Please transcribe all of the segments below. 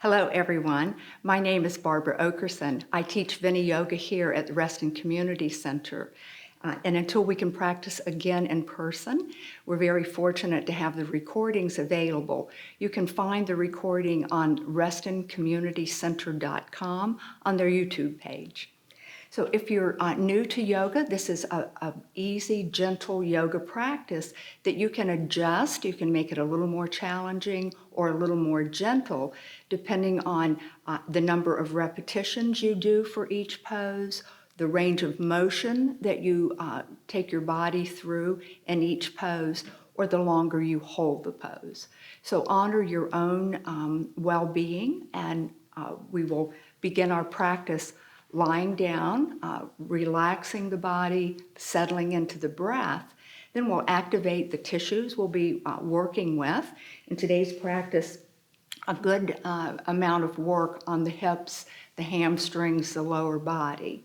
Hello, everyone. My name is Barbara Okerson. I teach Viniyoga here at the Reston Community Center. And until we can practice again in person, we're very fortunate to have the recordings available. You can find the recording on restoncommunitycenter.com on their YouTube page. So if you're new to yoga, this is a easy, gentle yoga practice that you can adjust. You can make it a little more challenging or a little more gentle, depending on the number of repetitions you do for each pose, the range of motion that you take your body through in each pose, or the longer you hold the pose. So honor your own well-being, and we will begin our practice lying down, relaxing the body, settling into the breath. Then we'll activate the tissues we'll be working with. In today's practice, a good amount of work on the hips, the hamstrings, the lower body.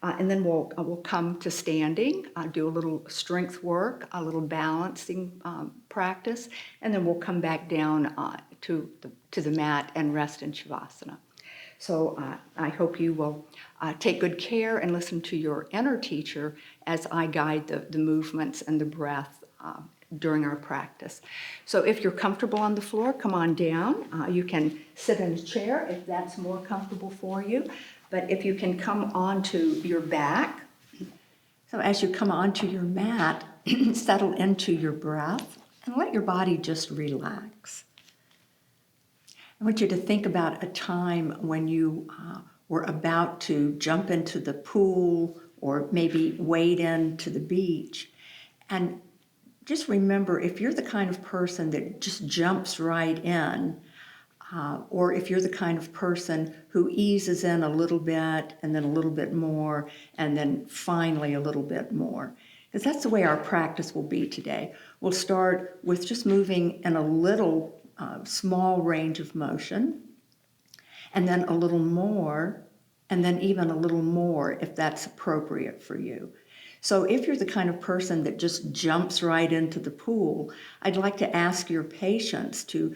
And then we'll come to standing, do a little strength work, a little balancing practice, and then we'll come back down to the mat and rest in Shavasana. So I hope you will take good care and listen to your inner teacher as I guide the movements and the breath during our practice. So if you're comfortable on the floor, come on down. You can sit in a chair if that's more comfortable for you. But if you can come onto your back, so as you come onto your mat, settle into your breath and let your body just relax. I want you to think about a time when you were about to jump into the pool or maybe wade into the beach. And just remember, if you're the kind of person that just jumps right in, or if you're the kind of person who eases in a little bit and then a little bit more and then finally a little bit more, because that's the way our practice will be today. We'll start with just moving in a little small range of motion, and then a little more, and then even a little more if that's appropriate for you. So if you're the kind of person that just jumps right into the pool, I'd like to ask your patience to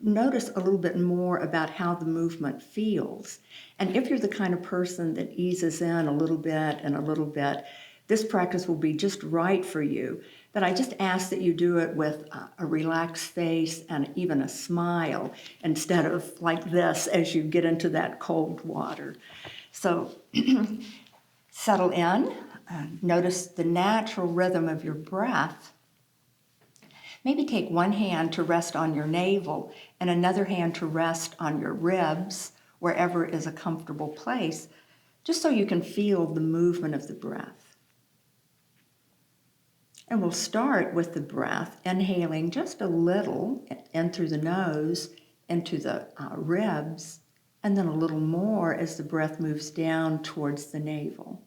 notice a little bit more about how the movement feels. And if you're the kind of person that eases in a little bit and a little bit, this practice will be just right for you. But I just ask that you do it with a relaxed face and even a smile instead of like this as you get into that cold water. So settle in, notice the natural rhythm of your breath. Maybe take one hand to rest on your navel and another hand to rest on your ribs, wherever is a comfortable place, just so you can feel the movement of the breath. And we'll start with the breath, inhaling just a little in through the nose, into the ribs, and then a little more as the breath moves down towards the navel.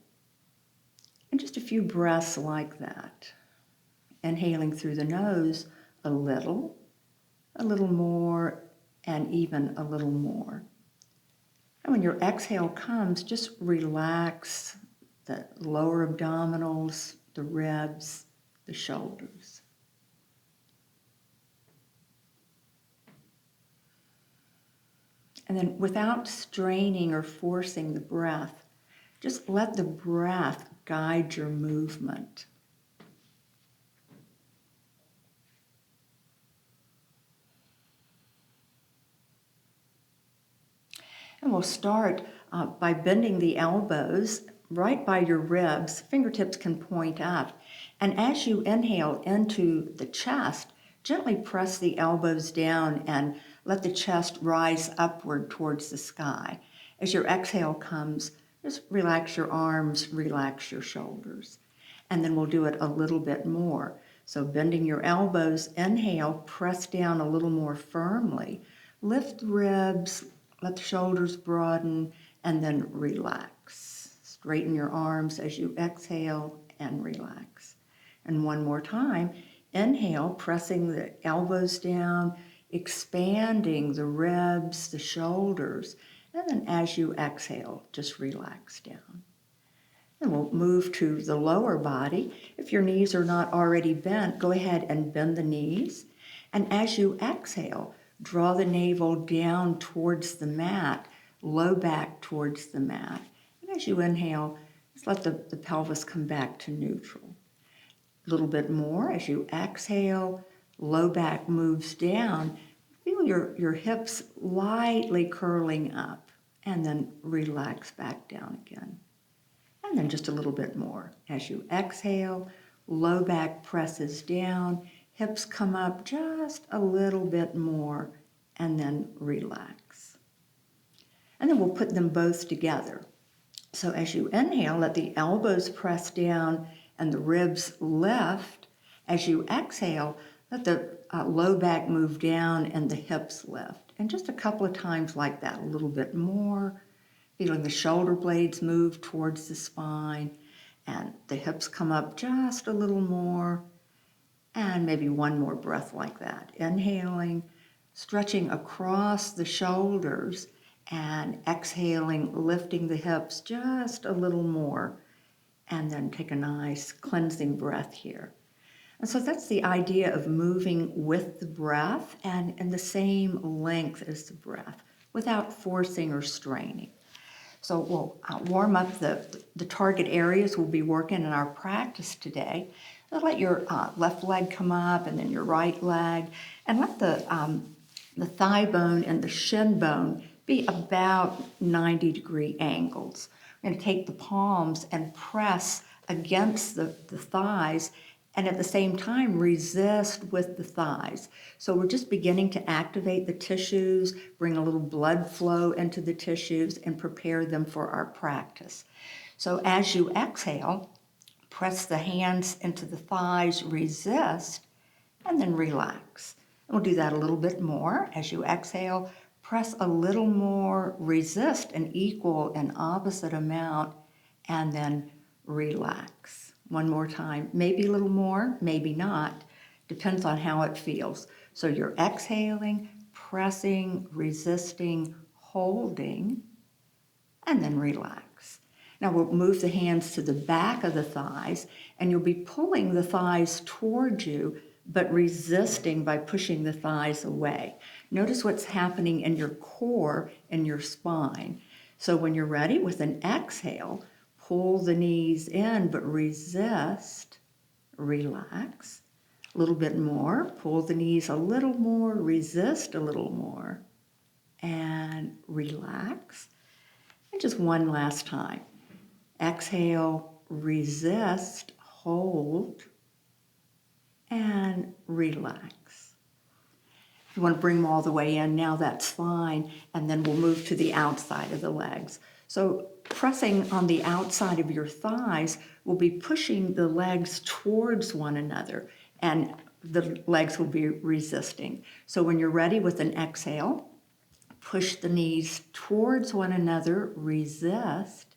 And just a few breaths like that. Inhaling through the nose a little more, and even a little more. And when your exhale comes, just relax the lower abdominals, the ribs, the shoulders. And then without straining or forcing the breath, just let the breath guide your movement. And we'll start by bending the elbows right by your ribs. Fingertips can point up. And as you inhale into the chest, gently press the elbows down and let the chest rise upward towards the sky. As your exhale comes, just relax your arms, relax your shoulders. And then we'll do it a little bit more. So bending your elbows, inhale, press down a little more firmly. Lift the ribs, let the shoulders broaden, and then relax. Straighten your arms as you exhale and relax. And one more time, inhale, pressing the elbows down, expanding the ribs, the shoulders, and then as you exhale, just relax down. And we'll move to the lower body. If your knees are not already bent, go ahead and bend the knees. And as you exhale, Draw the navel down towards the mat, low back towards the mat. And as you inhale, just let the pelvis come back to neutral. A little bit more as you exhale, low back moves down. Feel your hips lightly curling up, and then relax back down again. And then just a little bit more. As you exhale, low back presses down, hips come up just a little bit more, and then relax. And then we'll put them both together. So as you inhale, let the elbows press down and the ribs lift. As you exhale, let the low back move down and the hips lift. And just a couple of times like that, a little bit more. Feeling the shoulder blades move towards the spine and the hips come up just a little more. And maybe one more breath like that. Inhaling, stretching across the shoulders, and exhaling, lifting the hips just a little more. And then take a nice cleansing breath here. And so that's the idea of moving with the breath and in the same length as the breath without forcing or straining. So we'll warm up the target areas we'll be working in our practice today. Let your left leg come up and then your right leg, and let the thigh bone and the shin bone be about 90-degree angles. We're going to take the palms and press against the thighs, and at the same time resist with the thighs. So we're just beginning to activate the tissues, bring a little blood flow into the tissues, and prepare them for our practice. So as you exhale, press the hands into the thighs, resist, and then relax. We'll do that a little bit more. As you exhale, press a little more, resist an equal and opposite amount, and then relax. One more time, maybe a little more, maybe not, depends on how it feels. So you're exhaling, pressing, resisting, holding, and then relax. Now we'll move the hands to the back of the thighs, and you'll be pulling the thighs towards you, but resisting by pushing the thighs away. Notice what's happening in your core and your spine. So when you're ready, with an exhale, pull the knees in, but resist, relax. A little bit more, pull the knees a little more, resist a little more, and relax. And just one last time. Exhale, resist, hold, and relax. If you want to bring them all the way in now, that's fine. And then we'll move to the outside of the legs. So pressing on the outside of your thighs will be pushing the legs towards one another, and the legs will be resisting. So when you're ready, with an exhale, push the knees towards one another, resist,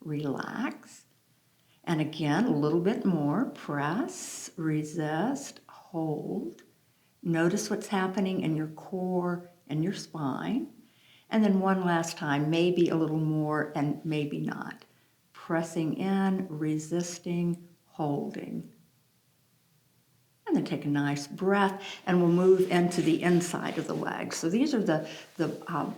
relax. And again, a little bit more, press, resist, hold. Notice what's happening in your core and your spine. And then one last time, maybe a little more and maybe not. Pressing in, resisting, holding. And then take a nice breath, and we'll move into the inside of the legs. So these are the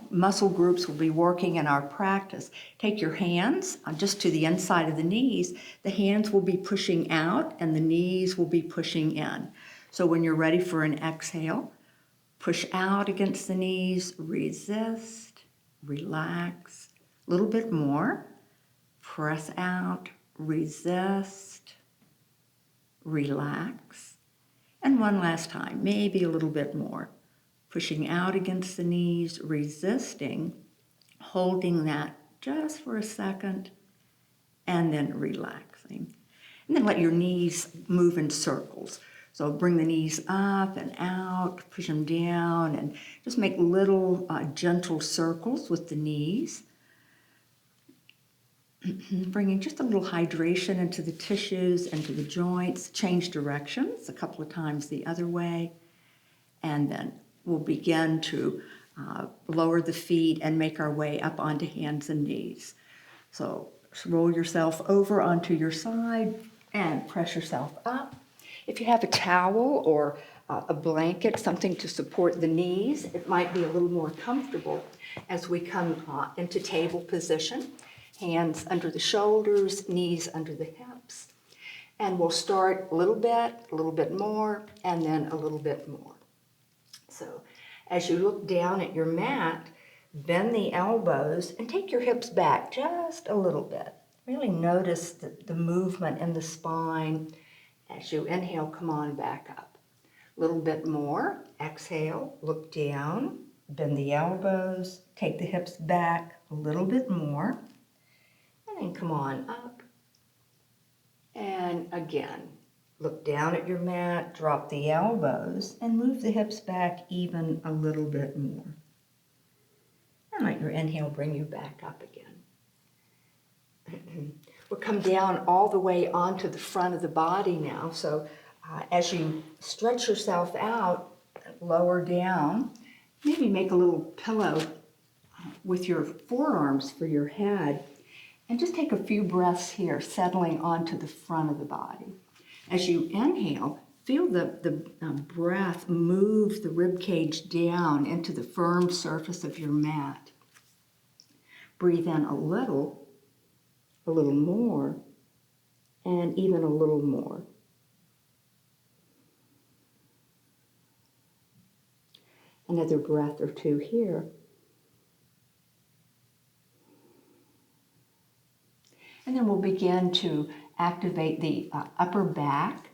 muscle groups we'll be working in our practice. Take your hands just to the inside of the knees. The hands will be pushing out, and the knees will be pushing in. So when you're ready for an exhale, push out against the knees, resist, relax. A little bit more. Press out, resist, relax. And one last time, maybe a little bit more. Pushing out against the knees, resisting, holding that just for a second, and then relaxing. And then let your knees move in circles. So bring the knees up and out, push them down, and just make little gentle circles with the knees. Bringing just a little hydration into the tissues, into the joints. Change directions a couple of times the other way. And then we'll begin to lower the feet and make our way up onto hands and knees. So roll yourself over onto your side and press yourself up. If you have a towel or a blanket, something to support the knees. It might be a little more comfortable as we come into table position. Hands under the shoulders, knees under the hips. And we'll start a little bit more, and then a little bit more. So as you look down at your mat, bend the elbows and take your hips back just a little bit. Really notice the movement in the spine. As you inhale, come on back up. A little bit more. Exhale, look down, bend the elbows, take the hips back a little bit more, and then come on up. And again, look down at your mat, drop the elbows, and move the hips back even a little bit more. And let your inhale bring you back up again. We'll come down all the way onto the front of the body now. So as you stretch yourself out, lower down, maybe make a little pillow with your forearms for your head. And just take a few breaths here, settling onto the front of the body. As you inhale, feel the breath move the rib cage down into the firm surface of your mat. Breathe in a little more, and even a little more. Another breath or two here. And then we'll begin to activate the upper back.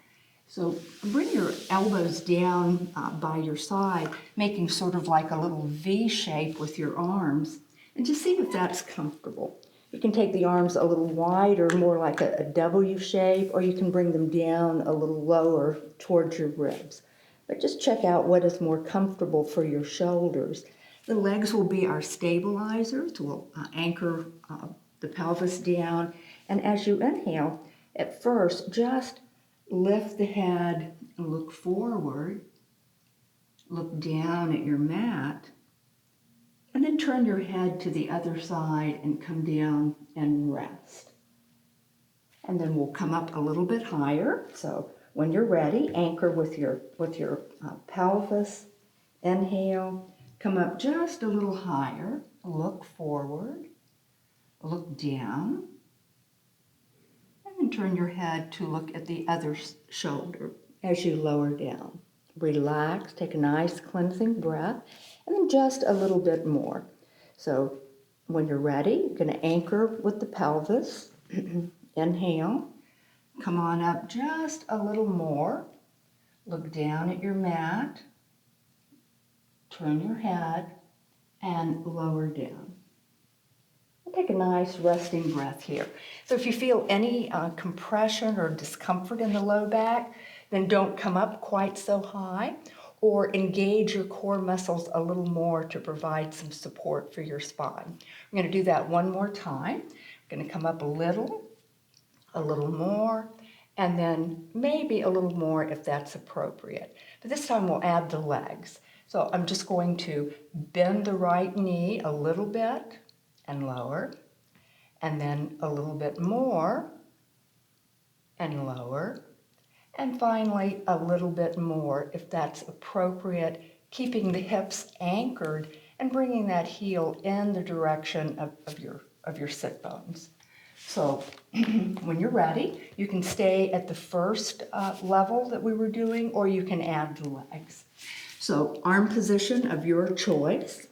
So bring your elbows down by your side, making sort of like a little V shape with your arms, and just see if that's comfortable. You can take the arms a little wider, more like a W shape, or you can bring them down a little lower towards your ribs. But just check out what is more comfortable for your shoulders. The legs will be our stabilizers. We'll anchor the pelvis down. And as you inhale, at first, just lift the head and look forward. Look down at your mat. And then turn your head to the other side and come down and rest. And then we'll come up a little bit higher. So when you're ready, anchor with your pelvis. Inhale, come up just a little higher. Look forward. Look down. And then turn your head to look at the other shoulder as you lower down. Relax, take a nice cleansing breath. And then just a little bit more. So when you're ready, you're going to anchor with the pelvis. Inhale. Come on up just a little more. Look down at your mat. Turn your head and lower down. And take a nice resting breath here. So if you feel any compression or discomfort in the low back, then don't come up quite so high. Or engage your core muscles a little more to provide some support for your spine. I'm going to do that one more time. I'm going to come up a little more, and then maybe a little more if that's appropriate. But this time we'll add the legs. So I'm just going to bend the right knee a little bit and lower, and then a little bit more and lower. And finally, a little bit more, if that's appropriate, keeping the hips anchored and bringing that heel in the direction of your sit bones. So when you're ready, you can stay at the first level that we were doing, or you can add the legs. So arm position of your choice.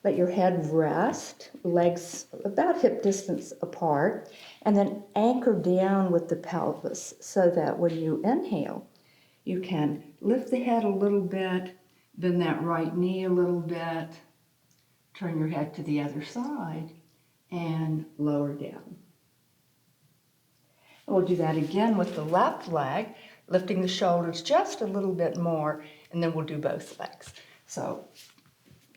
Let your head rest, legs about hip distance apart, and then anchor down with the pelvis so that when you inhale, you can lift the head a little bit, bend that right knee a little bit, turn your head to the other side, and lower down. And we'll do that again with the left leg, lifting the shoulders just a little bit more, and then we'll do both legs. So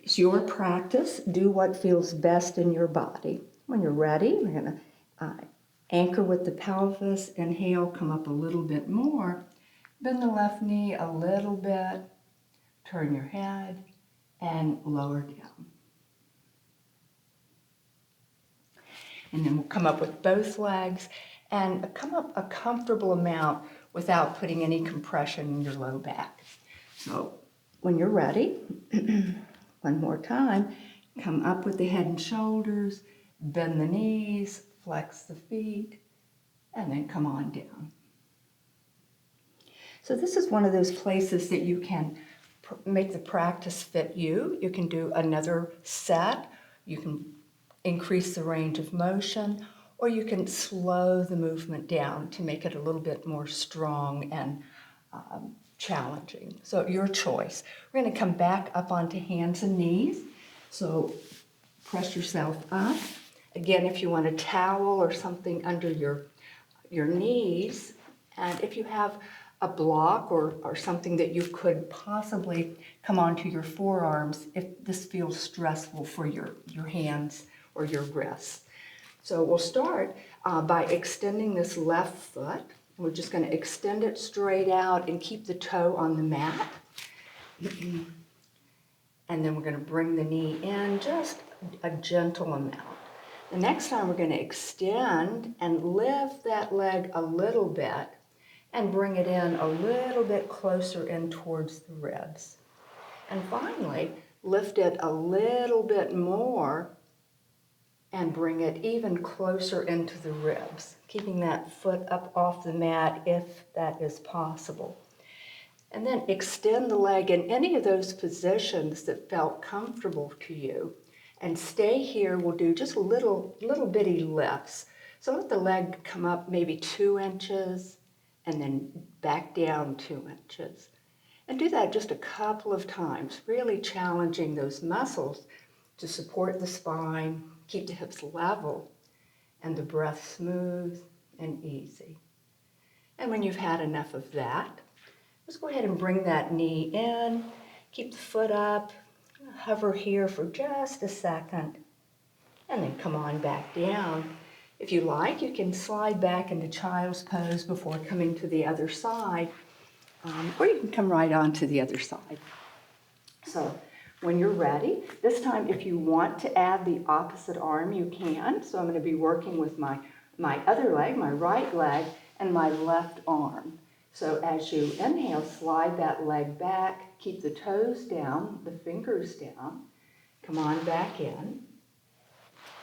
it's your practice. Do what feels best in your body. When you're ready, we're going to anchor with the pelvis. Inhale, come up a little bit more. Bend the left knee a little bit. Turn your head and lower down. And then we'll come up with both legs and come up a comfortable amount without putting any compression in your low back. So when you're ready, one more time, come up with the head and shoulders, bend the knees, flex the feet, and then come on down. So this is one of those places that you can make the practice fit you. You can do another set, you can increase the range of motion, or you can slow the movement down to make it a little bit more strong and challenging. So your choice. We're going to come back up onto hands and knees. So press yourself up. Again, if you want a towel or something under your knees, and if you have a block or something that you could possibly come onto your forearms if this feels stressful for your hands or your wrists. So we'll start by extending this left foot. We're just going to extend it straight out and keep the toe on the mat. And then we're going to bring the knee in just a gentle amount. The next time we're going to extend and lift that leg a little bit and bring it in a little bit closer in towards the ribs. And finally, lift it a little bit more and bring it even closer into the ribs, keeping that foot up off the mat if that is possible. And then extend the leg in any of those positions that felt comfortable to you. And stay here, we'll do just little bitty lifts. So let the leg come up maybe 2 inches and then back down 2 inches. And do that just a couple of times, really challenging those muscles to support the spine, keep the hips level, and the breath smooth and easy. And when you've had enough of that, just go ahead and bring that knee in, keep the foot up, hover here for just a second, and then come on back down. If you like, you can slide back into child's pose before coming to the other side, or you can come right on to the other side. So when you're ready, this time if you want to add the opposite arm, you can. So I'm going to be working with my other leg, my right leg, and my left arm. So as you inhale, slide that leg back, keep the toes down, the fingers down, come on back in,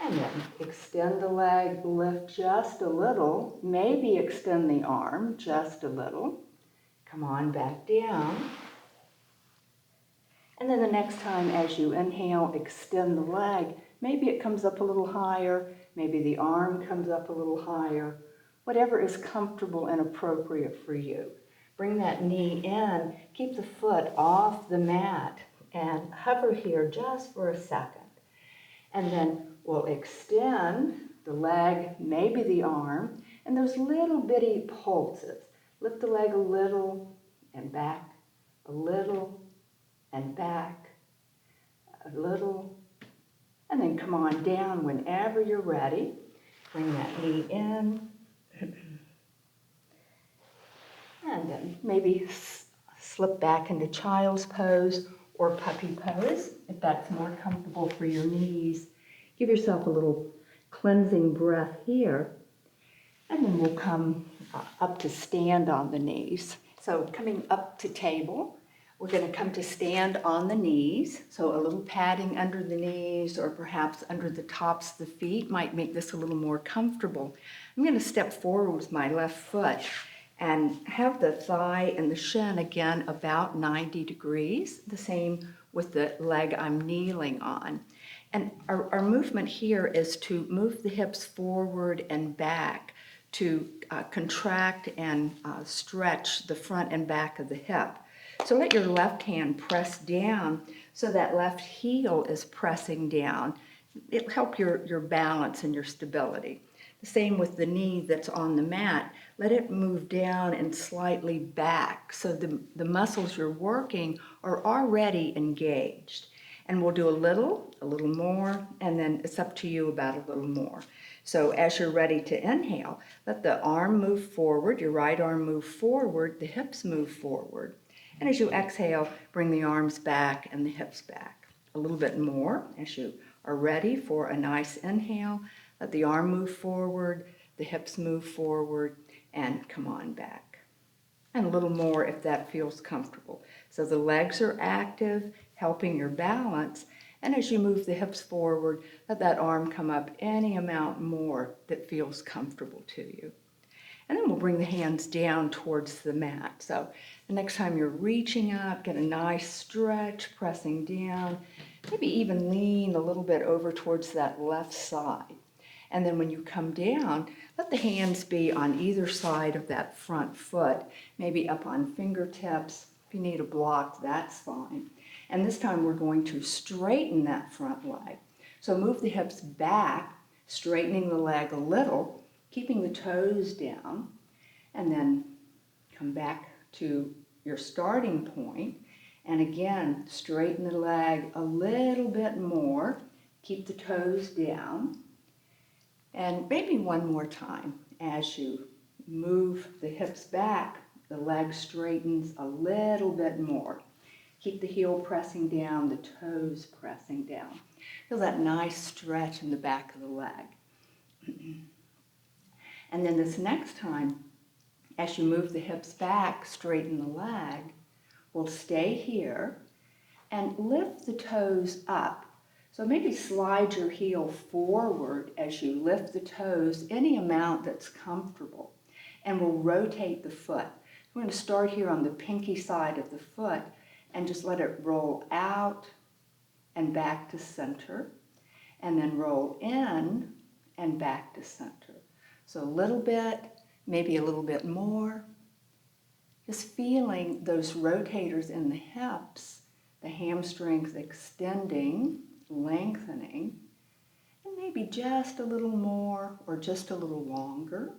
and then extend the leg, lift just a little, maybe extend the arm just a little, come on back down. And then the next time as you inhale, extend the leg. Maybe it comes up a little higher, maybe the arm comes up a little higher, whatever is comfortable and appropriate for you. Bring that knee in, keep the foot off the mat, and hover here just for a second. And then we'll extend the leg, maybe the arm, and those little bitty pulses. Lift the leg a little and back, a little and back, a little, and then come on down whenever you're ready. Bring that knee in, and then maybe slip back into child's pose or puppy pose if that's more comfortable for your knees. Give yourself a little cleansing breath here, and then we'll come up to stand on the knees. So coming up to table, we're going to come to stand on the knees. So a little padding under the knees or perhaps under the tops of the feet might make this a little more comfortable. I'm going to step forward with my left foot and have the thigh and the shin again about 90 degrees, the same with the leg I'm kneeling on. And our movement here is to move the hips forward and back to contract and stretch the front and back of the hip. So let your left hand press down so that left heel is pressing down. It'll help your balance and your stability. The same with the knee that's on the mat. Let it move down and slightly back so the muscles you're working are already engaged. And we'll do a little more, and then it's up to you about a little more. So as you're ready to inhale, let the arm move forward, your right arm move forward, the hips move forward. And as you exhale, bring the arms back and the hips back. A little bit more as you are ready for a nice inhale. Let the arm move forward, the hips move forward, and come on back. and a little more if that feels comfortable. So the legs are active, helping your balance, and as you move the hips forward, let that arm come up any amount more that feels comfortable to you. And then we'll bring the hands down towards the mat. So the next time you're reaching up, get a nice stretch, pressing down, maybe even lean a little bit over towards that left side. And then when you come down, let the hands be on either side of that front foot, maybe up on fingertips. If you need a block, that's fine. And this time we're going to straighten that front leg. So move the hips back, straightening the leg a little, keeping the toes down, and then come back to your starting point. And again, straighten the leg a little bit more, keep the toes down. And maybe one more time, as you move the hips back, the leg straightens a little bit more. Keep the heel pressing down, the toes pressing down. Feel that nice stretch in the back of the leg. And then this next time, as you move the hips back, straighten the leg, we'll stay here and lift the toes up. So maybe slide your heel forward as you lift the toes any amount that's comfortable. And we'll rotate the foot. We're going to start here on the pinky side of the foot and just let it roll out and back to center. And then roll in and back to center. So a little bit, maybe a little bit more. Just feeling those rotators in the hips, the hamstrings extending, lengthening, and maybe just a little more or just a little longer.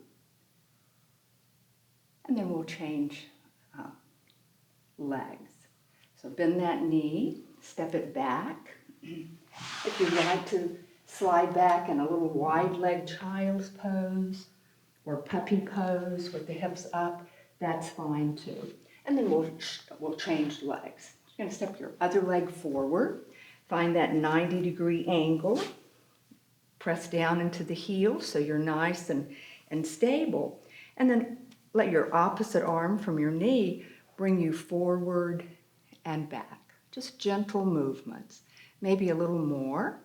And then we'll change legs. So bend that knee, step it back. If you'd like to slide back in a little wide leg child's pose or puppy pose with the hips up, that's fine too. And then we'll change legs. You're going to step your other leg forward. Find that 90-degree angle. Press down into the heel so you're nice and stable. And then let your opposite arm from your knee bring you forward and back. Just gentle movements. Maybe a little more.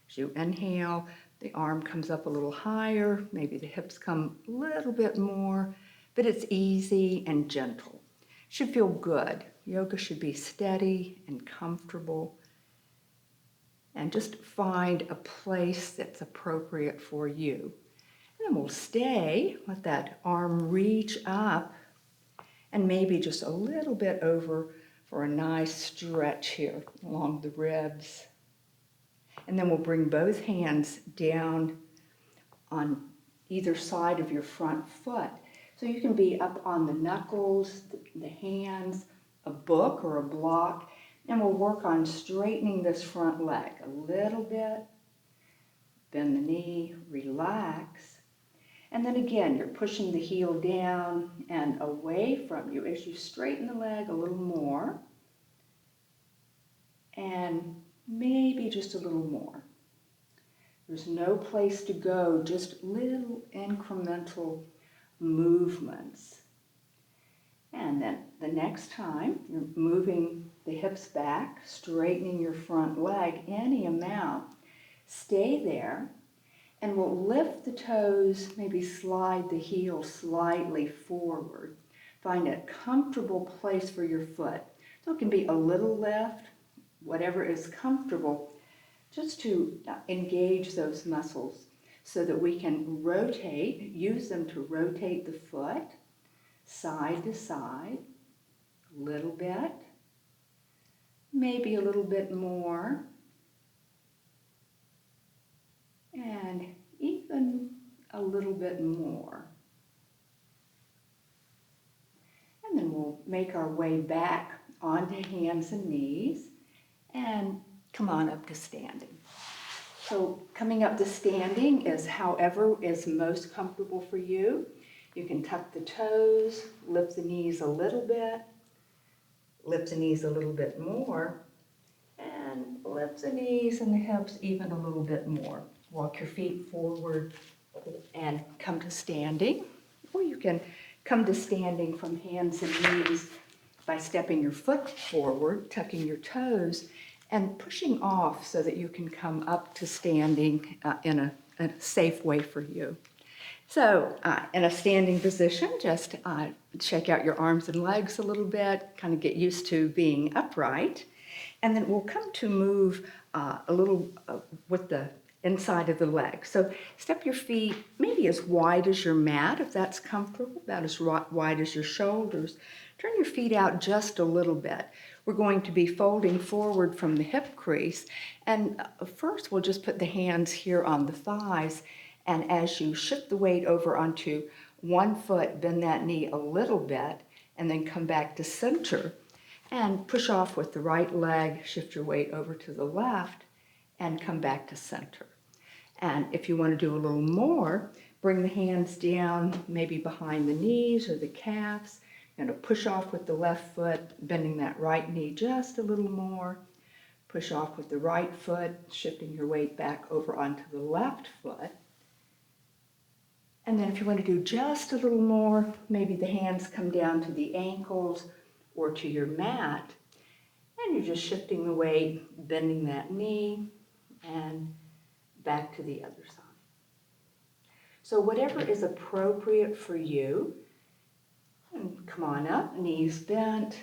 As you inhale, the arm comes up a little higher. Maybe the hips come a little bit more. But it's easy and gentle. It should feel good. Yoga should be steady and comfortable. And just find a place that's appropriate for you. And then we'll stay, let that arm reach up and maybe just a little bit over for a nice stretch here along the ribs. And then we'll bring both hands down on either side of your front foot. So you can be up on the knuckles, the hands, a book or a block, and we'll work on straightening this front leg a little bit. Bend the knee, relax. And then again, you're pushing the heel down and away from you as you straighten the leg a little more. And maybe just a little more. There's no place to go, just little incremental movements. And then the next time, you're moving the hips back, straightening your front leg any amount. Stay there, and we'll lift the toes, maybe slide the heel slightly forward. Find a comfortable place for your foot. So it can be a little lift, whatever is comfortable, just to engage those muscles so that we can rotate, use them to rotate the foot side to side, a little bit, maybe a little bit more, and even a little bit more. And then we'll make our way back onto hands and knees and come on up to standing. So coming up to standing is however is most comfortable for you. You can tuck the toes, lift the knees a little bit, lift the knees a little bit more, and lift the knees and the hips even a little bit more. Walk your feet forward and come to standing, or you can come to standing from hands and knees by stepping your foot forward, tucking your toes, and pushing off so that you can come up to standing in a safe way for you. So in a standing position, just shake out your arms and legs a little bit, kind of get used to being upright. And then we'll come to move a little with the inside of the leg. So step your feet maybe as wide as your mat, if that's comfortable, about as wide as your shoulders. Turn your feet out just a little bit. We're going to be folding forward from the hip crease. And first we'll just put the hands here on the thighs. And as you shift the weight over onto one foot, bend that knee a little bit, and then come back to center. And push off with the right leg, shift your weight over to the left, and come back to center. And if you want to do a little more, bring the hands down, maybe behind the knees or the calves. You're going to push off with the left foot, bending that right knee just a little more. Push off with the right foot, shifting your weight back over onto the left foot. And then if you want to do just a little more, maybe the hands come down to the ankles or to your mat. And you're just shifting the weight, bending that knee, and back to the other side. So whatever is appropriate for you, and come on up, knees bent,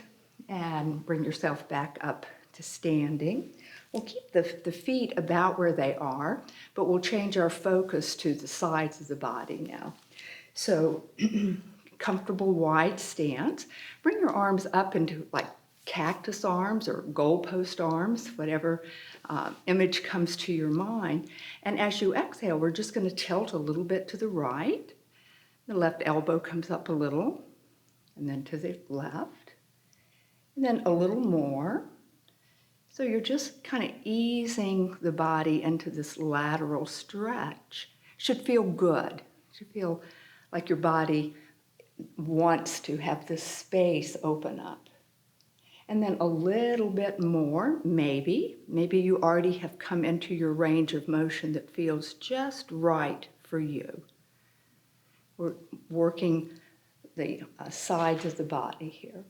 and bring yourself back up to standing. We'll keep the feet about where they are, but we'll change our focus to the sides of the body now. So comfortable wide stance. Bring your arms up into like cactus arms or goalpost arms, whatever image comes to your mind. And as you exhale, we're just going to tilt a little bit to the right. The left elbow comes up a little, and then to the left, and then a little more. So you're just kind of easing the body into this lateral stretch. Should feel good. Should feel like your body wants to have this space open up. And then a little bit more, maybe you already have come into your range of motion that feels just right for you. We're working the sides of the body here.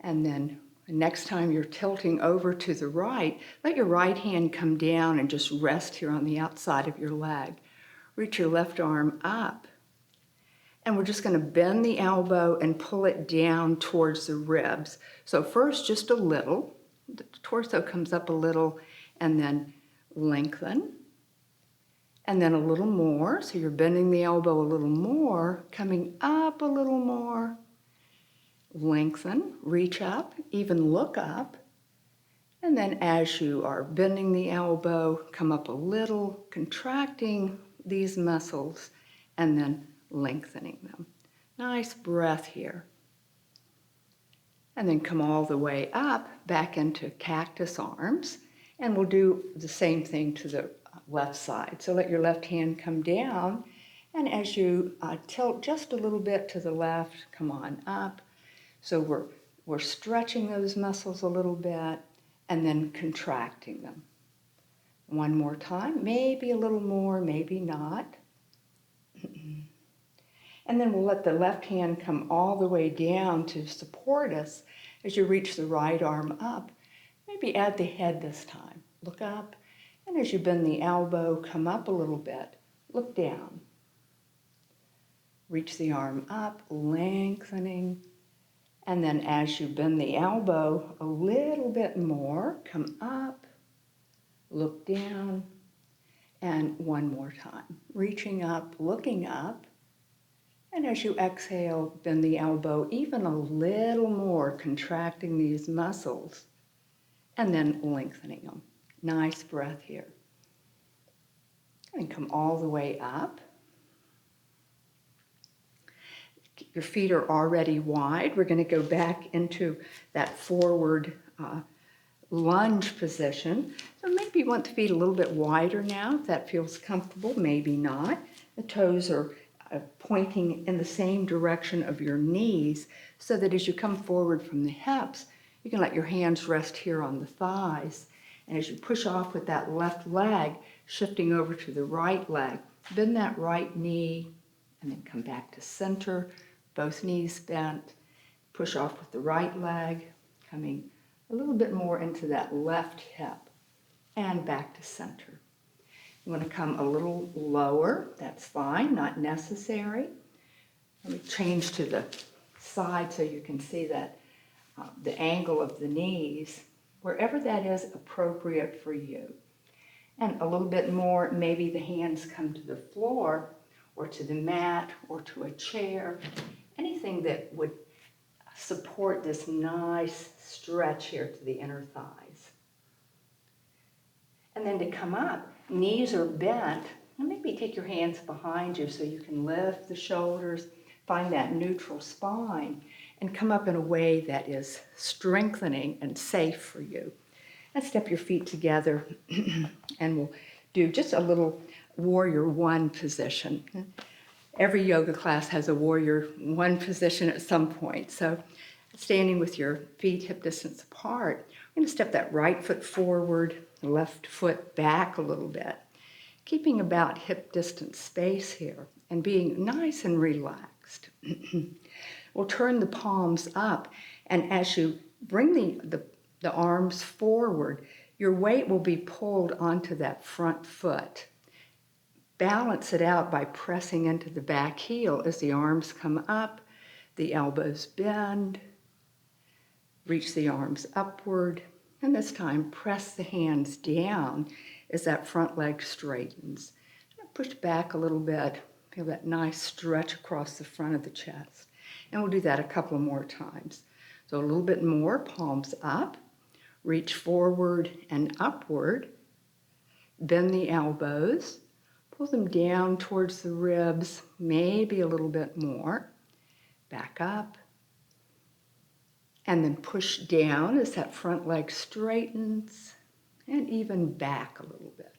And then next time you're tilting over to the right, let your right hand come down and just rest here on the outside of your leg. Reach your left arm up. And we're just going to bend the elbow and pull it down towards the ribs. So first, just a little. The torso comes up a little, and then lengthen. And then a little more. So you're bending the elbow a little more, coming up a little more. Lengthen, reach up, even look up. And then as you are bending the elbow, come up a little, contracting these muscles, and then lengthening them. Nice breath here. And then come all the way up, back into cactus arms, and we'll do the same thing to the left side. So let your left hand come down, and as you tilt just a little bit to the left, come on up. So we're stretching those muscles a little bit, and then contracting them. One more time, maybe a little more, maybe not. And then we'll let the left hand come all the way down to support us as you reach the right arm up. Maybe add the head this time. Look up, and as you bend the elbow, come up a little bit. Look down. Reach the arm up, lengthening. And then as you bend the elbow a little bit more, come up, look down, and one more time. Reaching up, looking up. And as you exhale, bend the elbow even a little more, contracting these muscles, and then lengthening them. Nice breath here. And come all the way up. Your feet are already wide. We're going to go back into that forward lunge position. So maybe you want the feet a little bit wider now, if that feels comfortable, maybe not. The toes are pointing in the same direction of your knees, so that as you come forward from the hips, you can let your hands rest here on the thighs. And as you push off with that left leg, shifting over to the right leg, bend that right knee and then come back to center, both knees bent. Push off with the right leg, coming a little bit more into that left hip, and back to center. You want to come a little lower, that's fine, not necessary. Let me change to the side so you can see that the angle of the knees, wherever that is appropriate for you. And a little bit more, maybe the hands come to the floor or to the mat or to a chair, anything that would support this nice stretch here to the inner thighs. And then to come up, knees are bent, and maybe take your hands behind you so you can lift the shoulders, find that neutral spine, and come up in a way that is strengthening and safe for you. And step your feet together, and we'll do just a little warrior one position. Every yoga class has a warrior one position at some point. So standing with your feet hip distance apart, we're going to step that right foot forward, left foot back a little bit, keeping about hip distance space here and being nice and relaxed. We'll turn the palms up, and as you bring the arms forward, your weight will be pulled onto that front foot. Balance it out by pressing into the back heel as the arms come up, the elbows bend, reach the arms upward, and this time press the hands down as that front leg straightens. Push back a little bit, feel that nice stretch across the front of the chest. And we'll do that a couple more times. So a little bit more, palms up, reach forward and upward, bend the elbows, pull them down towards the ribs, maybe a little bit more. Back up. And then push down as that front leg straightens, and even back a little bit.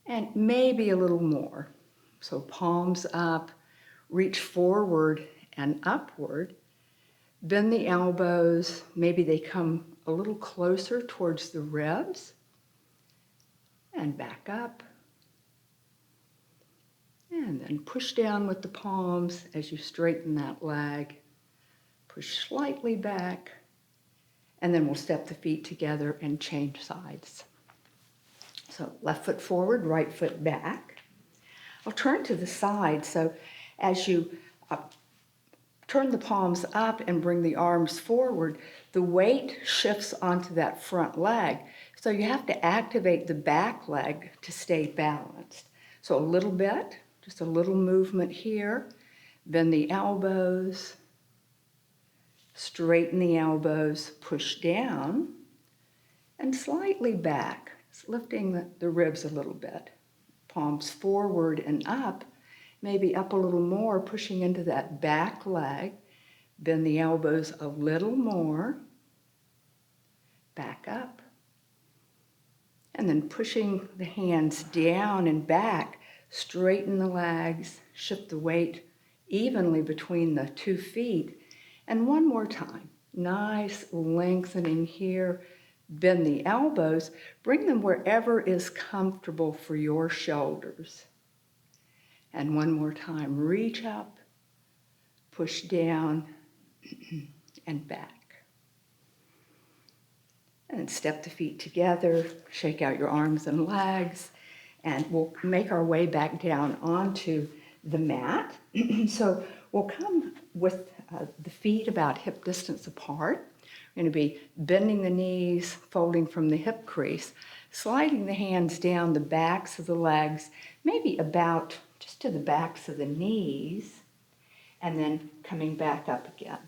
And maybe a little more. So palms up, reach forward and upward. Bend the elbows, maybe they come a little closer towards the ribs. And back up. And then push down with the palms as you straighten that leg. Push slightly back. And then we'll step the feet together and change sides. So left foot forward, right foot back. I'll turn to the side. So as you turn the palms up and bring the arms forward, the weight shifts onto that front leg. So you have to activate the back leg to stay balanced. So a little bit. Just a little movement here. Bend the elbows. Straighten the elbows. Push down. And slightly back. It's lifting the ribs a little bit. Palms forward and up. Maybe up a little more, pushing into that back leg. Bend the elbows a little more. Back up. And then pushing the hands down and back. Straighten the legs, shift the weight evenly between the 2 feet. And one more time. Nice lengthening here. Bend the elbows. Bring them wherever is comfortable for your shoulders. And one more time. Reach up, push down, and back. And step the feet together. Shake out your arms and legs. And we'll make our way back down onto the mat. So we'll come with the feet about hip distance apart. We're going to be bending the knees, folding from the hip crease, sliding the hands down the backs of the legs, maybe about just to the backs of the knees, and then coming back up again.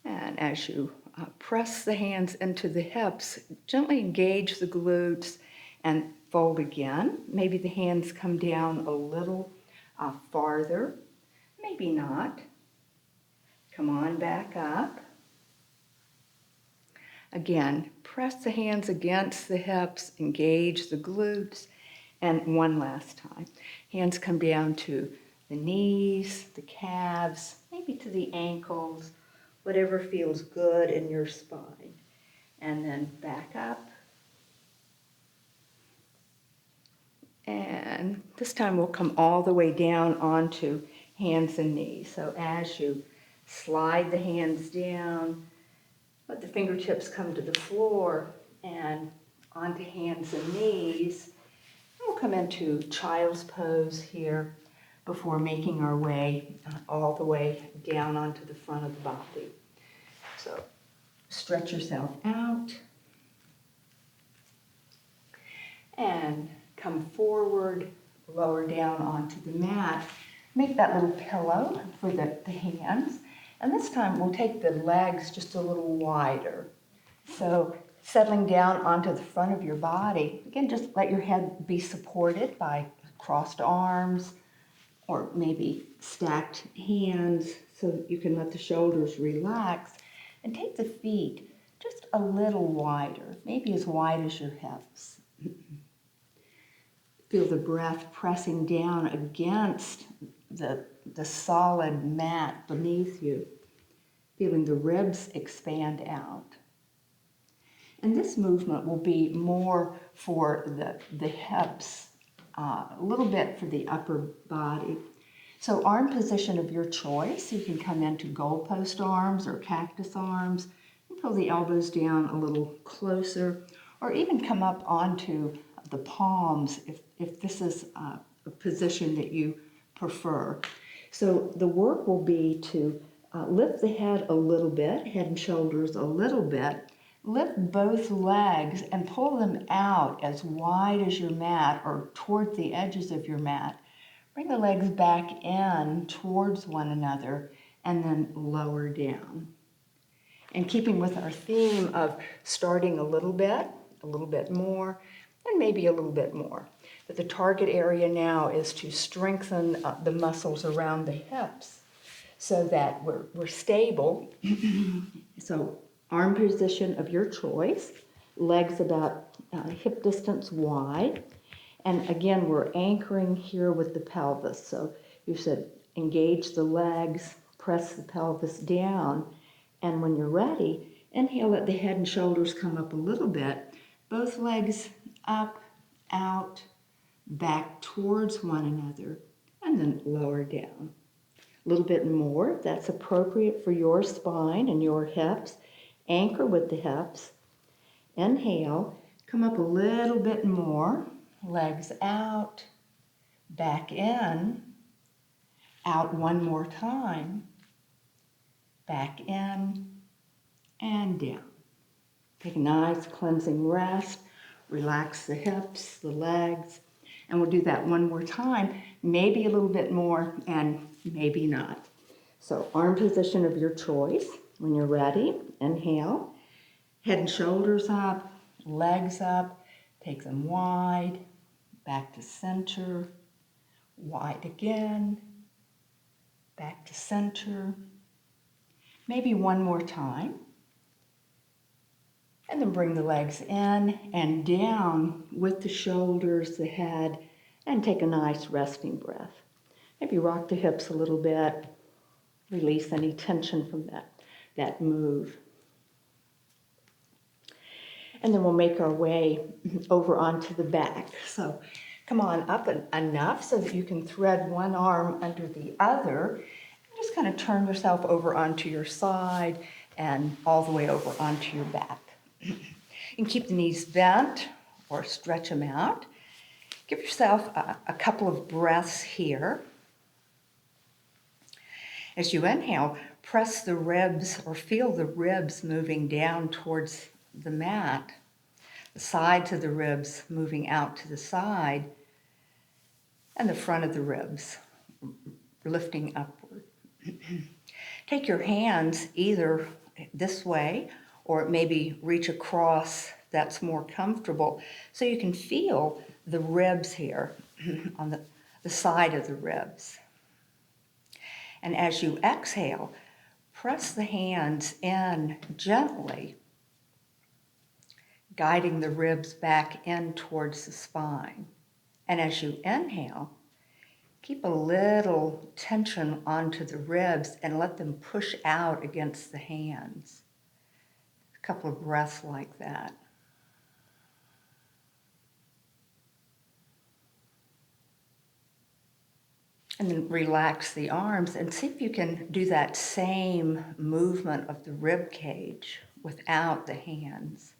And as you press the hands into the hips, gently engage the glutes and fold again. Maybe the hands come down a little farther. Maybe not. Come on back up. Again, press the hands against the hips, engage the glutes, and one last time. Hands come down to the knees, the calves, maybe to the ankles, whatever feels good in your spine. And then back up. And And this time we'll come all the way down onto hands and knees. So as you slide the hands down, let the fingertips come to the floor and onto hands and knees. We'll come into child's pose here before making our way all the way down onto the front of the body. So stretch yourself out and come forward, lower down onto the mat. Make that little pillow for the hands. And this time we'll take the legs just a little wider. So settling down onto the front of your body. Again, just let your head be supported by crossed arms or maybe stacked hands so you can let the shoulders relax. And take the feet just a little wider, maybe as wide as your hips. Feel the breath pressing down against the solid mat beneath you. Feeling the ribs expand out. And this movement will be more for the hips, a little bit for the upper body. So arm position of your choice. You can come into goalpost arms or cactus arms and pull the elbows down a little closer, or even come up onto the palms if this is a position that you prefer. So the work will be to lift the head a little bit, head and shoulders a little bit, lift both legs and pull them out as wide as your mat or towards the edges of your mat. Bring the legs back in towards one another and then lower down. And keeping with our theme of starting a little bit more, and maybe a little bit more. But the target area now is to strengthen the muscles around the hips so that we're stable. So arm position of your choice, legs about hip distance wide. And again, we're anchoring here with the pelvis. So you should engage the legs, press the pelvis down, and when you're ready, inhale, let the head and shoulders come up a little bit. Both legs up, out, back towards one another, and then lower down. A little bit more, if that's appropriate for your spine and your hips. Anchor with the hips. Inhale, come up a little bit more. Legs out, back in, out one more time, back in, and down. Take a nice cleansing rest, relax the hips, the legs, and we'll do that one more time, maybe a little bit more, and maybe not. So arm position of your choice. When you're ready, inhale, head and shoulders up, legs up, take them wide, back to center, wide again, back to center, maybe one more time. And then bring the legs in and down with the shoulders, the head, and take a nice resting breath. Maybe rock the hips a little bit, release any tension from that move. And then we'll make our way over onto the back. So come on up enough so that you can thread one arm under the other. And just kind of turn yourself over onto your side and all the way over onto your back. You can keep the knees bent or stretch them out. Give yourself a couple of breaths here. As you inhale, press the ribs or feel the ribs moving down towards the mat, the sides of the ribs moving out to the side, and the front of the ribs lifting upward. Take your hands either this way or maybe reach across, that's more comfortable, so you can feel the ribs here on the side of the ribs. And as you exhale, press the hands in gently, guiding the ribs back in towards the spine. And as you inhale, keep a little tension onto the ribs and let them push out against the hands. A couple of breaths like that. And then relax the arms and see if you can do that same movement of the rib cage without the hands.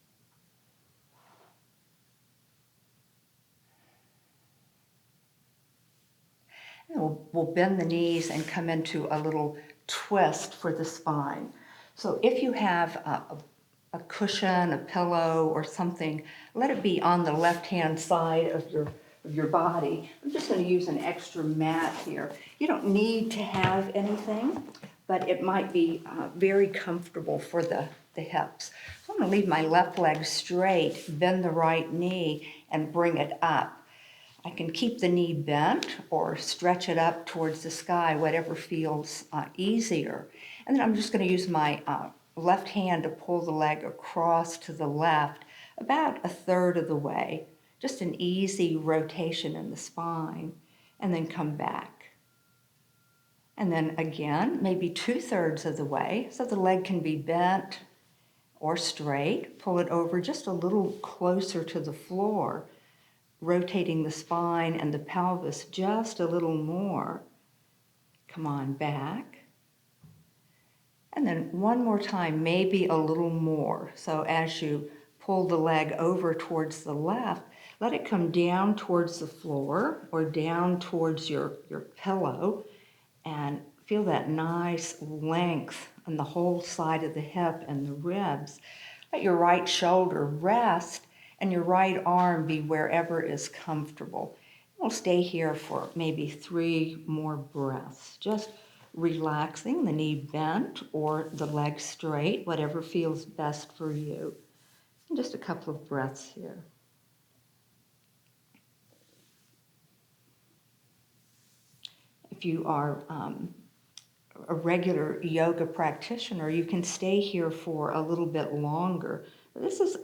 And we'll bend the knees and come into a little twist for the spine. So if you have a cushion, a pillow, or something, let it be on the left-hand side of your body. I'm just going to use an extra mat here. You don't need to have anything, but it might be very comfortable for the hips. So I'm going to leave my left leg straight, bend the right knee, and bring it up. I can keep the knee bent or stretch it up towards the sky, whatever feels easier. And then I'm just going to use my left hand to pull the leg across to the left about a third of the way. Just an easy rotation in the spine. And then come back. And then again, maybe 2/3 of the way, so the leg can be bent or straight. Pull it over just a little closer to the floor, rotating the spine and the pelvis just a little more. Come on back. And then one more time, maybe a little more. So as you pull the leg over towards the left, let it come down towards the floor or down towards your pillow, and feel that nice length on the whole side of the hip and the ribs. Let your right shoulder rest and your right arm be wherever is comfortable. We'll stay here for maybe 3 more breaths, just relaxing, the knee bent or the leg straight, whatever feels best for you. And just a couple of breaths here. If you are a regular yoga practitioner, you can stay here for a little bit longer. This is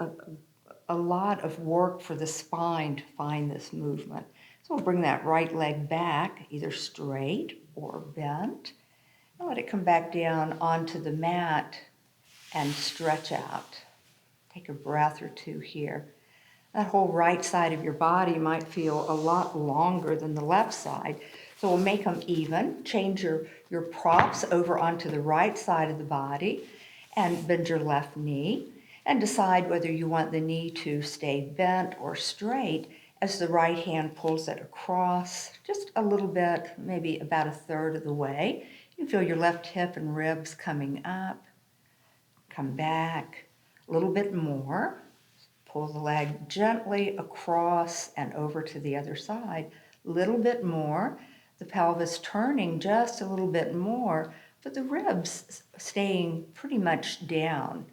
a lot of work for the spine to find this movement. So we'll bring that right leg back, either straight or bent, and let it come back down onto the mat and stretch out. Take a breath or two here. That whole right side of your body might feel a lot longer than the left side. So we'll make them even. Change your props over onto the right side of the body and bend your left knee and decide whether you want the knee to stay bent or straight as the right hand pulls it across just a little bit, maybe about a third of the way. You can feel your left hip and ribs coming up. Come back a little bit more. Pull the leg gently across and over to the other side. A little bit more. The pelvis turning just a little bit more, but the ribs staying pretty much down.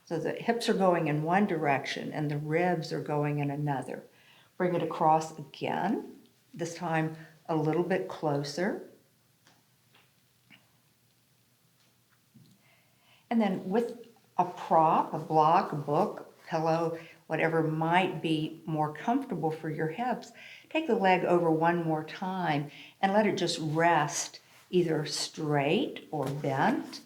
So the hips are going in one direction and the ribs are going in another. Bring it across again, this time a little bit closer. And then with a prop, a block, a book, a pillow, whatever might be more comfortable for your hips, take the leg over one more time and let it just rest either straight or bent.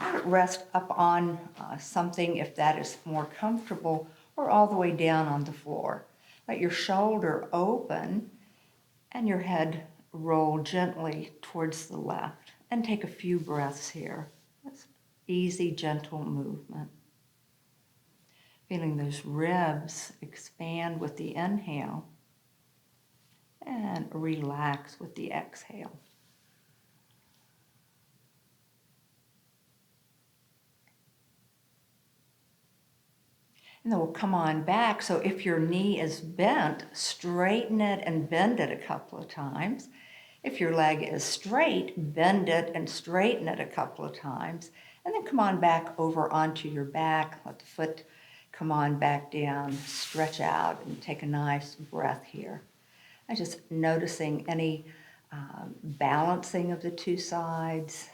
Let it rest up on something if that is more comfortable, or all the way down on the floor. Let your shoulder open and your head roll gently towards the left, and take a few breaths here. That's easy, gentle movement. Feeling those ribs expand with the inhale and relax with the exhale. And then we'll come on back. So if your knee is bent, straighten it and bend it a couple of times. If your leg is straight, bend it and straighten it a couple of times. And then come on back over onto your back. Let the foot come on back down, stretch out, and take a nice breath here. I'm just noticing any balancing of the two sides.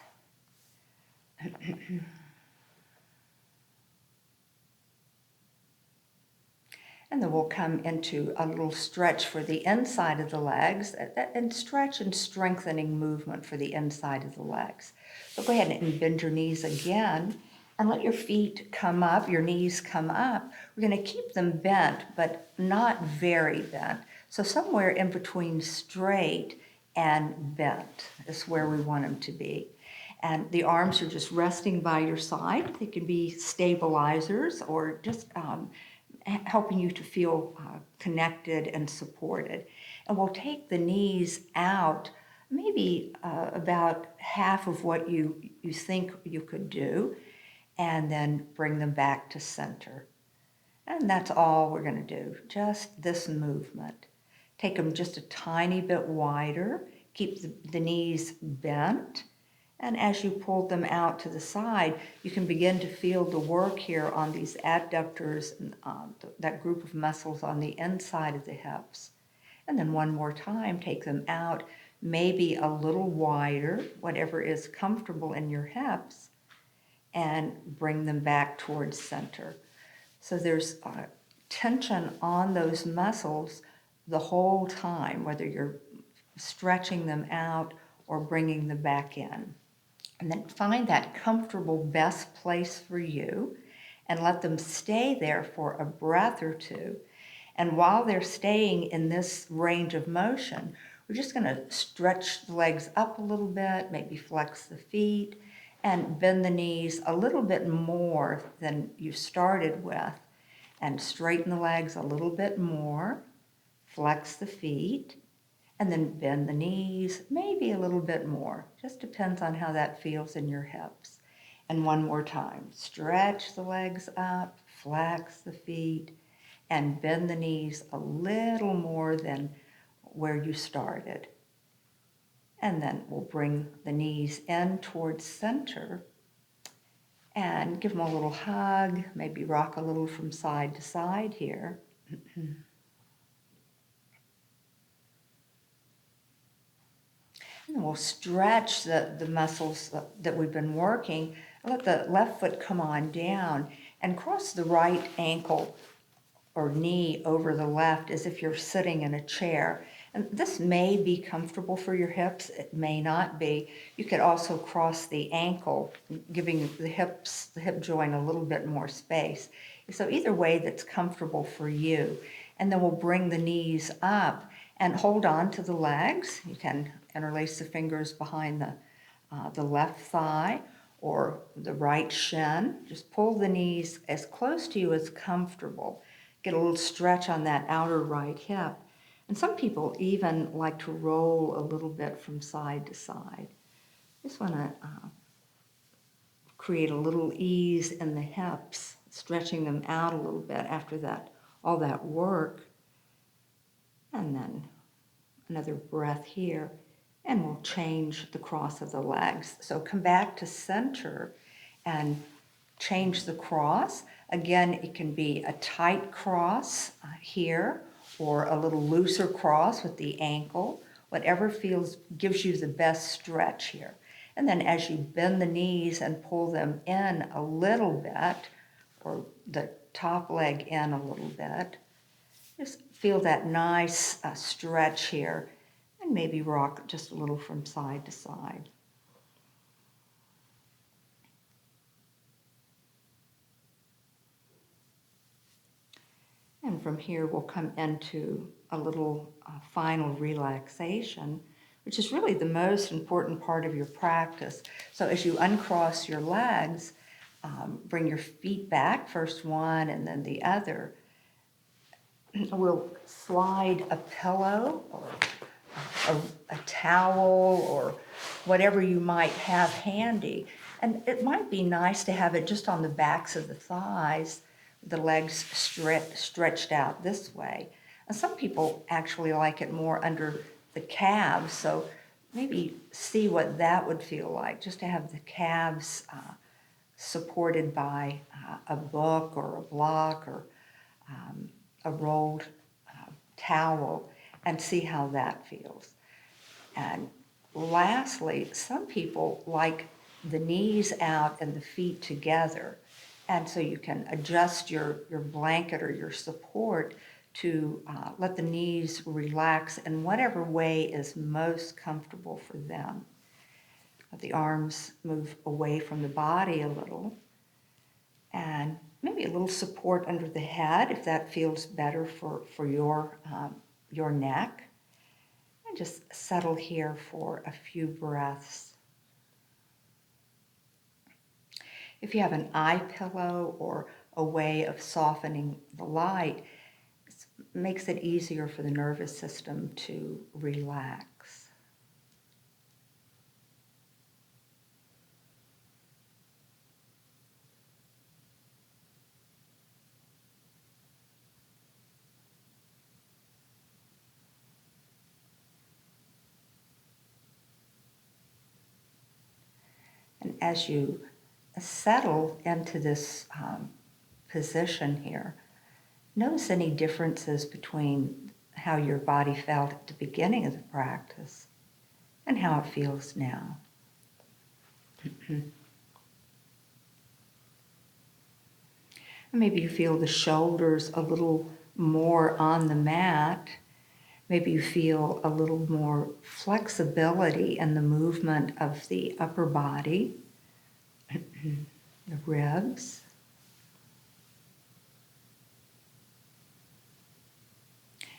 And then we'll come into a little stretch for the inside of the legs, and stretch and strengthening movement for the inside of the legs. So go ahead and bend your knees again and let your feet come up, your knees come up. We're going to keep them bent, but not very bent. So somewhere in between straight and bent is where we want them to be. And the arms are just resting by your side. They can be stabilizers or just helping you to feel connected and supported. And we'll take the knees out maybe about half of what you think you could do, and then bring them back to center. And that's all we're going to do, just this movement. Take them just a tiny bit wider, keep the knees bent, and as you pull them out to the side, you can begin to feel the work here on these adductors, and that group of muscles on the inside of the hips. And then one more time, take them out, maybe a little wider, whatever is comfortable in your hips, and bring them back towards center. So there's tension on those muscles the whole time, whether you're stretching them out or bringing them back in. And then find that comfortable best place for you and let them stay there for a breath or two. And while they're staying in this range of motion, we're just going to stretch the legs up a little bit, maybe flex the feet, and bend the knees a little bit more than you started with. And straighten the legs a little bit more, flex the feet, and then bend the knees maybe a little bit more. Just depends on how that feels in your hips. And one more time, stretch the legs up, flex the feet, and bend the knees a little more than where you started. And then we'll bring the knees in towards center and give them a little hug, maybe rock a little from side to side here. And we'll stretch the muscles that we've been working. Let the left foot come on down and cross the right ankle or knee over the left as if you're sitting in a chair. And this may be comfortable for your hips, it may not be. You could also cross the ankle, giving the hip joint a little bit more space. So either way that's comfortable for you. And then we'll bring the knees up and hold on to the legs. You can interlace the fingers behind the left thigh or the right shin. Just pull the knees as close to you as comfortable. Get a little stretch on that outer right hip. And some people even like to roll a little bit from side to side. Just want to create a little ease in the hips, stretching them out a little bit after that, all that work. And then another breath here, and we'll change the cross of the legs. So come back to center and change the cross. Again, it can be a tight cross here, or a little looser cross with the ankle, whatever gives you the best stretch here. And then as you bend the knees and pull them in a little bit, or the top leg in a little bit, just feel that nice stretch here, and maybe rock just a little from side to side. And from here, we'll come into a little final relaxation, which is really the most important part of your practice. So as you uncross your legs, bring your feet back, first one and then the other. We'll slide a pillow or a towel or whatever you might have handy. And it might be nice to have it just on the backs of the thighs, the legs stretched out this way. And some people actually like it more under the calves, so maybe see what that would feel like, just to have the calves supported by a book or a block or a rolled towel, and see how that feels. And lastly, some people like the knees out and the feet together. And so you can adjust your blanket or your support to let the knees relax in whatever way is most comfortable for them. The arms move away from the body a little, and maybe a little support under the head if that feels better for your neck. And just settle here for a few breaths. If you have an eye pillow or a way of softening the light, it makes it easier for the nervous system to relax. And as you settle into this position here, notice any differences between how your body felt at the beginning of the practice and how it feels now. Maybe you feel the shoulders a little more on the mat. Maybe you feel a little more flexibility in the movement of the upper body, the ribs.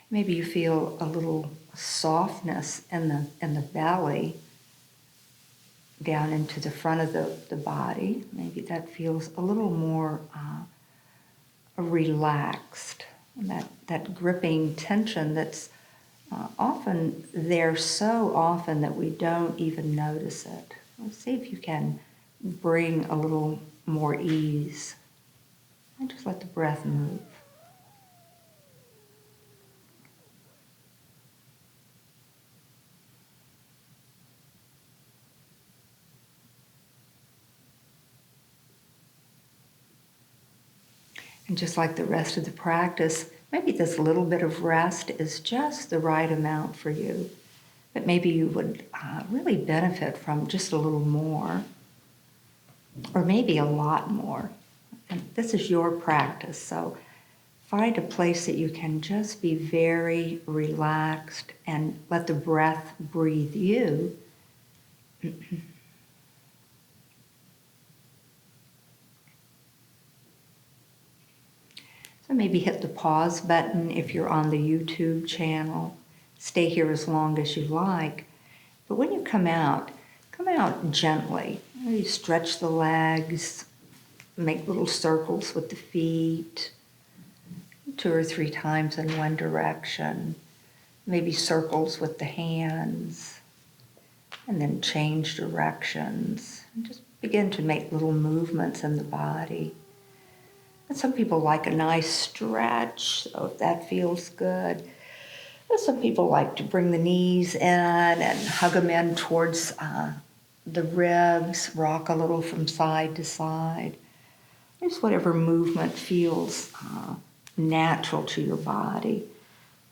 Maybe you feel a little softness in the belly down into the front of the body. Maybe that feels a little more relaxed. That gripping tension that's often there so often that we don't even notice it. Let's see if you can bring a little more ease and just let the breath move. And just like the rest of the practice, maybe this little bit of rest is just the right amount for you. But maybe you would really benefit from just a little more, or maybe a lot more. And this is your practice, so find a place that you can just be very relaxed and let the breath breathe you. So maybe hit the pause button if you're on the YouTube channel. Stay here as long as you like. But when you come out gently. You stretch the legs, make little circles with the feet, 2 or 3 times in one direction. Maybe circles with the hands, and then change directions. And just begin to make little movements in the body. And some people like a nice stretch, so if that feels good. And some people like to bring the knees in and hug them in towards the ribs, rock a little from side to side. Just whatever movement feels natural to your body.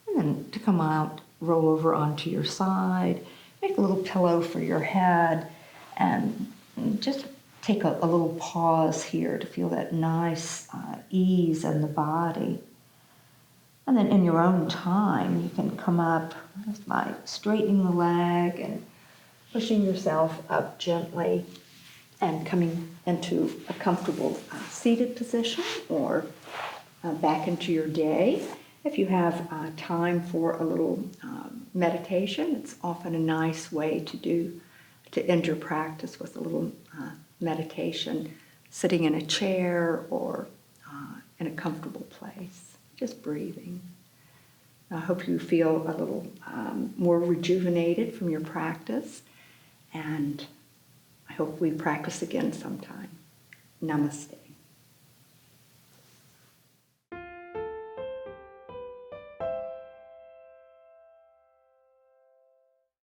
And then to come out, roll over onto your side, make a little pillow for your head, and just take a little pause here to feel that nice ease in the body. And then in your own time, you can come up just by straightening the leg and pushing yourself up gently and coming into a comfortable seated position or back into your day. If you have time for a little meditation, it's often a nice way to end your practice with a little meditation, sitting in a chair or in a comfortable place, just breathing. I hope you feel a little more rejuvenated from your practice, and I hope we practice again sometime. Namaste.